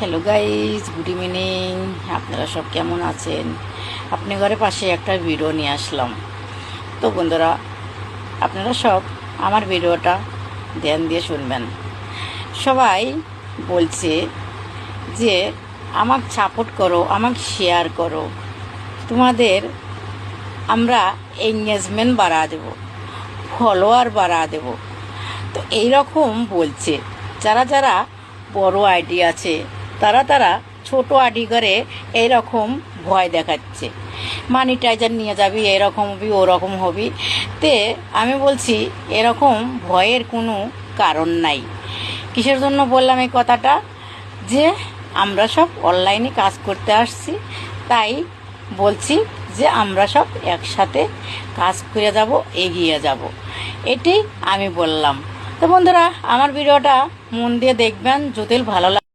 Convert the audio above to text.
Hello guys, good evening. আপনারা সব কেমন আছেন? আপনি ঘরে পাশে একটা ভিডিও নিয়ে আসলাম। তো বন্ধুরা, আপনারা সব আমার ভিডিওটা ধ্যান দিয়ে শুনবেন। সবাই বলছে যে আমাকে সাপোর্ট করো, আমাকে শেয়ার করো, তোমাদের আমরা এঙ্গেজমেন্ট বাড়া দেব, ফলোয়ার বাড়া দেব। তো এইরকম বলছে। যারা যারা বড় আইডি আছে তারা ছোট আইডি করে এইরকম ভয় দেখাচ্ছে, মানিটাইজার নিয়ে যাবি, এরকম হবি, ওরকম হবি। তে আমি বলছি এরকম ভয়ের কোনো কারণ নাই। কিসের জন্য বললাম এই কথাটা? যে আমরা সব অনলাইনে কাজ করতে আসছি, তাই বলছি যে আমরা সব একসাথে কাজ করে যাব, এগিয়ে যাব, এটাই আমি বললাম। তো বন্ধুরা, আমার ভিডিওটা মন দিয়ে দেখবেন। যদি ভালো লাগে